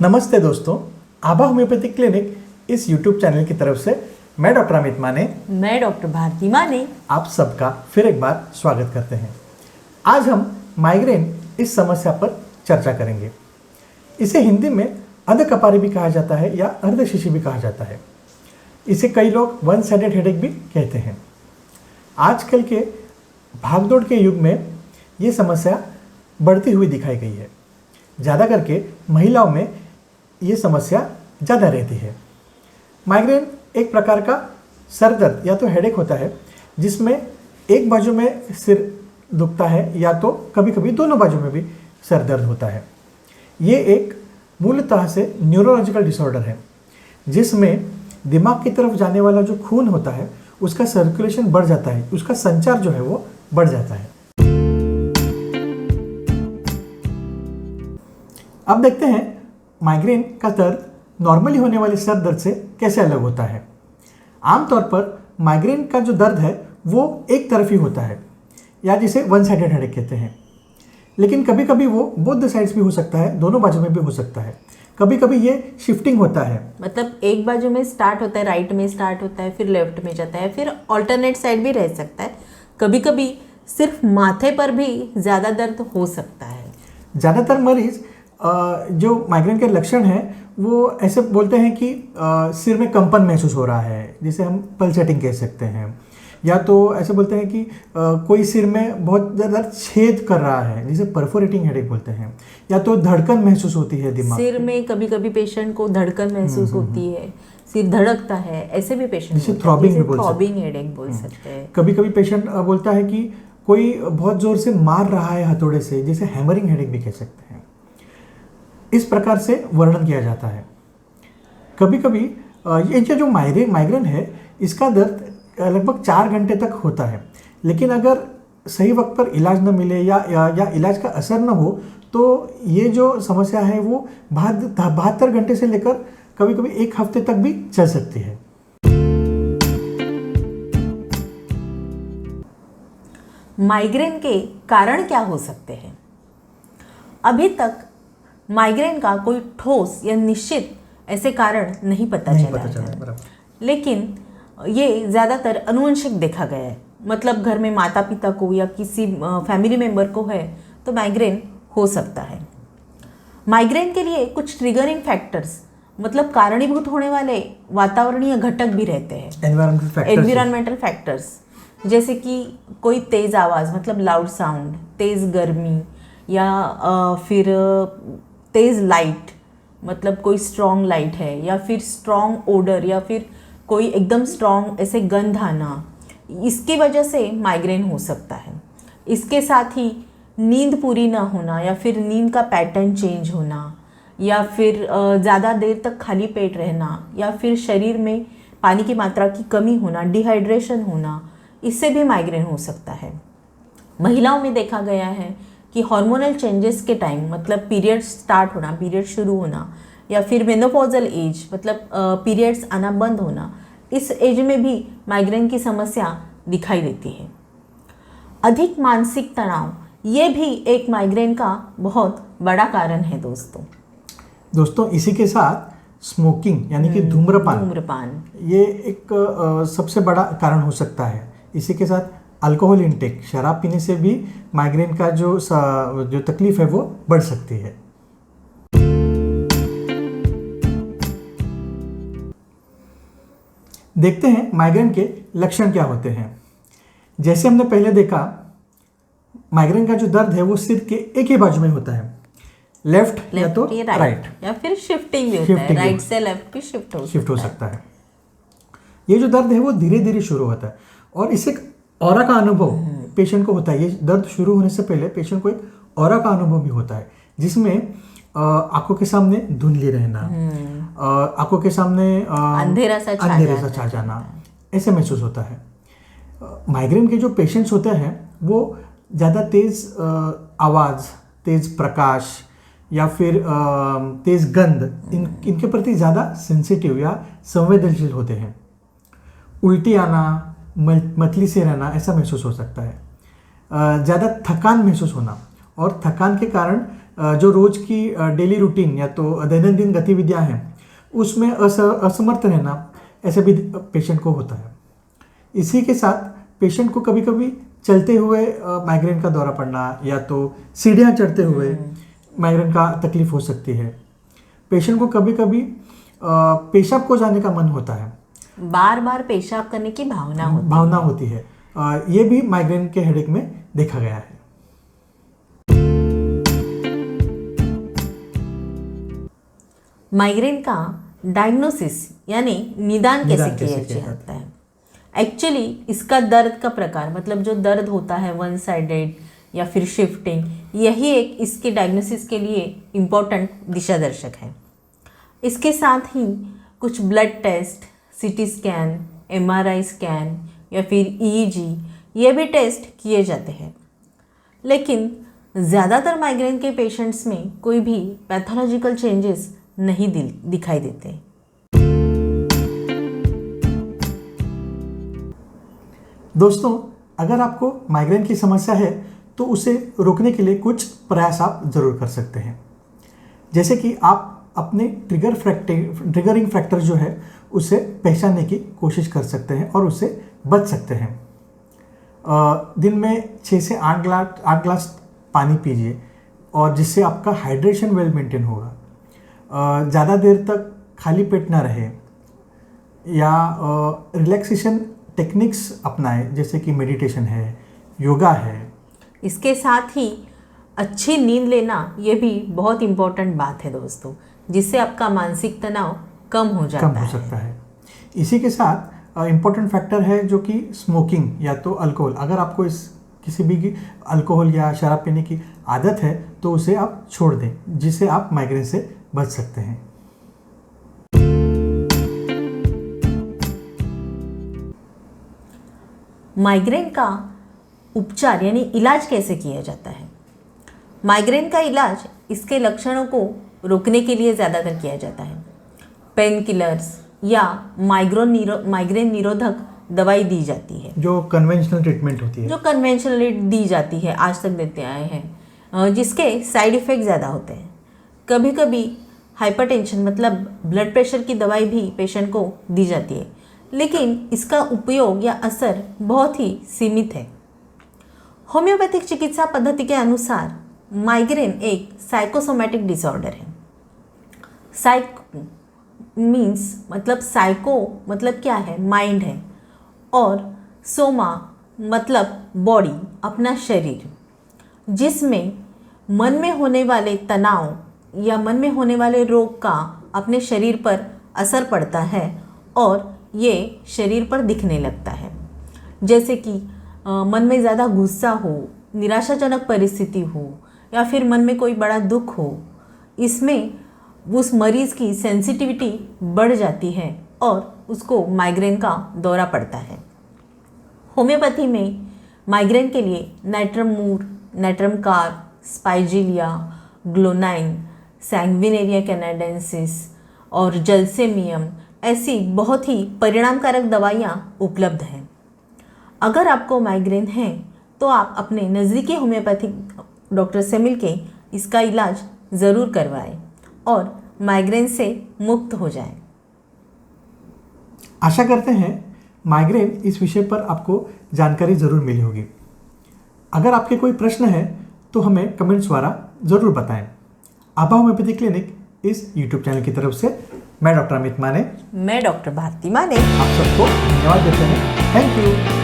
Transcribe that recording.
नमस्ते दोस्तों, आभा homeopathic clinic इस यूट्यूब चैनल की तरफ से मैं डॉक्टर अमित माने, मैं डॉक्टर भारती माने आप सबका फिर एक बार स्वागत करते हैं। आज हम माइग्रेन इस समस्या पर चर्चा करेंगे। इसे हिंदी में अधकपारी भी कहा जाता है या अर्धशिशि भी कहा जाता है। इसे कई लोग वन साइडेड हेडेक भी कहते हैं। आजकल के भागदौड़ के युग में ये समस्या बढ़ती हुई दिखाई गई है। ज़्यादा करके महिलाओं में ये समस्या ज़्यादा रहती है। माइग्रेन एक प्रकार का सर दर्द या तो हेडेक होता है जिसमें एक बाजू में सिर दुखता है या तो कभी कभी दोनों बाजू में भी सर दर्द होता है। ये एक मूलतः से न्यूरोलॉजिकल डिसऑर्डर है जिसमें दिमाग की तरफ जाने वाला जो खून होता है उसका सर्कुलेशन बढ़ जाता है, उसका संचार जो है वो बढ़ जाता है। अब देखते हैं माइग्रेन का दर्द नॉर्मली होने वाले सर दर्द से कैसे अलग होता है। आमतौर पर माइग्रेन का जो दर्द है वो एक तरफी होता है या जिसे वन साइडेड हेडेक कहते हैं, लेकिन कभी कभी वो बोथ द साइड्स भी हो सकता है, दोनों बाजू में भी हो सकता है। कभी कभी ये शिफ्टिंग होता है, मतलब एक बाजू में स्टार्ट होता है, राइट में स्टार्ट होता है, फिर लेफ्ट में जाता है, फिर ऑल्टरनेट साइड भी रह सकता है। कभी कभी सिर्फ माथे पर भी ज़्यादा दर्द हो सकता है। ज़्यादातर मरीज जो माइग्रेन के लक्षण हैं वो ऐसे बोलते हैं कि सिर में कंपन महसूस हो रहा है, जिसे हम पल्सेटिंग कह सकते हैं, या तो ऐसे बोलते हैं कि कोई सिर में बहुत ज़्यादा छेद कर रहा है जिसे परफोरेटिंग हेडेक बोलते हैं, या तो धड़कन महसूस होती है दिमाग सिर में। कभी कभी पेशेंट को धड़कन महसूस होती है, सिर धड़कता है, ऐसे भी पेशेंट जिसे थ्रॉबिंग हेडेक बोल सकते हैं। कभी कभी पेशेंट बोलता है कि कोई बहुत ज़ोर से मार रहा है हथौड़े से, जिसे हैमरिंग हेडेक भी कह सकते हैं। इस प्रकार से वर्णन किया जाता है। कभी कभी ये जो माइग्रेन है इसका दर्द लगभग 4 घंटे तक होता है, लेकिन अगर सही वक्त पर इलाज न मिले या इलाज का असर न हो तो ये जो समस्या है वो 72 घंटे से लेकर कभी कभी 1 हफ्ते तक भी चल सकती है। माइग्रेन के कारण क्या हो सकते हैं? अभी तक माइग्रेन का कोई ठोस या निश्चित ऐसे कारण नहीं पता चला है, लेकिन ये ज़्यादातर अनुवंशिक देखा गया है। मतलब घर में माता पिता को या किसी फैमिली मेम्बर को है तो माइग्रेन हो सकता है। माइग्रेन के लिए कुछ ट्रिगरिंग फैक्टर्स, मतलब कारणीभूत होने वाले वातावरणीय घटक भी रहते हैं, एनवायरमेंटल फैक्टर्स, जैसे कि कोई तेज़ आवाज़, मतलब लाउड साउंड, तेज़ गर्मी, या फिर तेज़ लाइट, मतलब कोई स्ट्रॉन्ग लाइट है, या फिर स्ट्रॉन्ग ओडर, या फिर कोई एकदम स्ट्रॉन्ग ऐसे गंध आना, इसकी वजह से माइग्रेन हो सकता है। इसके साथ ही नींद पूरी ना होना, या फिर नींद का पैटर्न चेंज होना, या फिर ज़्यादा देर तक खाली पेट रहना, या फिर शरीर में पानी की मात्रा की कमी होना, डिहाइड्रेशन होना, इससे भी माइग्रेन हो सकता है। महिलाओं में देखा गया है कि हार्मोनल चेंजेस के टाइम, मतलब पीरियड स्टार्ट होना, पीरियड शुरू होना, या फिर मेनोपॉजल एज, मतलब पीरियड्स आना बंद होना, इस एज में भी माइग्रेन की समस्या दिखाई देती है। अधिक मानसिक तनाव, ये भी एक माइग्रेन का बहुत बड़ा कारण है दोस्तों। इसी के साथ स्मोकिंग यानी कि धूम्रपान ये एक सबसे बड़ा कारण हो सकता है। इसी के साथ अल्कोहल इंटेक, शराब पीने से भी माइग्रेन का जो तकलीफ है वो बढ़ सकती है। देखते हैं माइग्रेन के लक्षण क्या होते हैं। जैसे हमने पहले देखा, माइग्रेन का जो दर्द है वो सिर के एक ही बाजू में होता है, लेफ्ट या तो राइट, या फिर शिफ्टिंग भी होता है, राइट से लेफ्ट भी शिफ्ट हो सकता है। ये जो दर्द है वो धीरे धीरे शुरू होता है और इससे ऑरा का अनुभव पेशेंट को होता है। ये दर्द शुरू होने से पहले पेशेंट को एक ऑरा का अनुभव भी होता है, जिसमें आंखों के सामने धुंधली रहना, आंखों के सामने अंधेरा सा छा जाना, ऐसे महसूस होता है। माइग्रेन के जो पेशेंट्स होते हैं वो ज़्यादा तेज़ आवाज़, तेज़ प्रकाश या फिर तेज़ गंध, इनके प्रति ज़्यादा सेंसिटिव या संवेदनशील होते हैं। उल्टी आना, मतली से रहना, ऐसा महसूस हो सकता है। ज़्यादा थकान महसूस होना और थकान के कारण जो रोज़ की डेली रूटीन या तो दैनंदिन गतिविधियां हैं उसमें असमर्थ रहना ऐसे भी पेशेंट को होता है। इसी के साथ पेशेंट को कभी कभी चलते हुए माइग्रेन का दौरा पड़ना या तो सीढ़ियाँ चढ़ते हुए माइग्रेन का तकलीफ हो सकती है। पेशेंट को कभी कभी पेशाब को जाने का मन होता है, बार बार पेशाब करने की भावना होती है। ये भी माइग्रेन के हेडेक में देखा गया है। माइग्रेन का डायग्नोसिस यानी निदान कैसे किया जाता है। एक्चुअली इसका दर्द का प्रकार, मतलब जो दर्द होता है वन साइडेड या फिर शिफ्टिंग, यही एक इसके डायग्नोसिस के लिए इम्पोर्टेंट दिशा दर्शक है। इसके साथ ही कुछ blood test, CT scan, MRI scan या फिर ईईजी, ये भी टेस्ट किए जाते हैं। लेकिन ज़्यादातर माइग्रेन के पेशेंट्स में कोई भी पैथोलॉजिकल चेंजेस नहीं दिखाई देते। दोस्तों, अगर आपको माइग्रेन की समस्या है तो उसे रोकने के लिए कुछ प्रयास आप ज़रूर कर सकते हैं। जैसे कि आप अपने ट्रिगरिंग फैक्टर जो है उसे पहचानने की कोशिश कर सकते हैं और उससे बच सकते हैं। दिन में 6 से 8 ग्लास पानी पीजिए और जिससे आपका हाइड्रेशन वेल मेंटेन होगा। ज़्यादा देर तक खाली पेट ना रहे या रिलैक्सेशन टेक्निक्स अपनाएं, जैसे कि मेडिटेशन है, योगा है। इसके साथ ही अच्छी नींद लेना ये भी बहुत इम्पोर्टेंट बात है दोस्तों, जिससे आपका मानसिक तनाव कम हो सकता है। इसी के साथ इम्पोर्टेंट फैक्टर है जो कि स्मोकिंग या तो अल्कोहल। अगर आपको किसी भी अल्कोहल या शराब पीने की आदत है तो उसे आप छोड़ दें, जिससे आप माइग्रेन से बच सकते हैं। माइग्रेन का उपचार यानी इलाज कैसे किया जाता है। माइग्रेन का इलाज इसके लक्षणों को रोकने के लिए ज़्यादातर किया जाता है। पेन किलर्स या माइग्रेन निरोधक दवाई दी जाती है, जो कन्वेंशनल ट्रीटमेंट होती है, जो कन्वेंशनली दी जाती है, आज तक देते आए हैं, जिसके साइड इफ़ेक्ट ज़्यादा होते हैं। कभी कभी हाइपरटेंशन मतलब ब्लड प्रेशर की दवाई भी पेशेंट को दी जाती है, लेकिन इसका उपयोग या असर बहुत ही सीमित है। होम्योपैथिक चिकित्सा पद्धति के अनुसार माइग्रेन एक साइकोसोमैटिक डिसऑर्डर है। साइको मतलब क्या है, माइंड है, और सोमा मतलब बॉडी, अपना शरीर, जिसमें मन में होने वाले तनाव या मन में होने वाले रोग का अपने शरीर पर असर पड़ता है और ये शरीर पर दिखने लगता है। जैसे कि मन में ज़्यादा गुस्सा हो, निराशाजनक परिस्थिति हो या फिर मन में कोई बड़ा दुख हो, इसमें उस मरीज़ की सेंसिटिविटी बढ़ जाती है और उसको माइग्रेन का दौरा पड़ता है। होम्योपैथी में माइग्रेन के लिए नाइट्रमूर, नाइट्रम कार्ब, स्पाइजिलिया, ग्लोनाइन, सैंग्विनेरिया कैनाडेंसिस और जलसेमियम ऐसी बहुत ही परिणामकारक दवाइयाँ उपलब्ध हैं। अगर आपको माइग्रेन है तो आप अपने नज़दीकी होम्योपैथिक डॉक्टर से मिलके इसका इलाज ज़रूर करवाएं और माइग्रेन से मुक्त हो जाएं। आशा करते हैं माइग्रेन इस विषय पर आपको जानकारी ज़रूर मिली होगी। अगर आपके कोई प्रश्न है तो हमें कमेंट्स द्वारा ज़रूर बताएं। आभा होम्योपैथी क्लिनिक इस यूट्यूब चैनल की तरफ से मैं डॉक्टर अमित माने, मैं डॉक्टर भारती माने आप सबको धन्यवाद देते हैं। Thank you.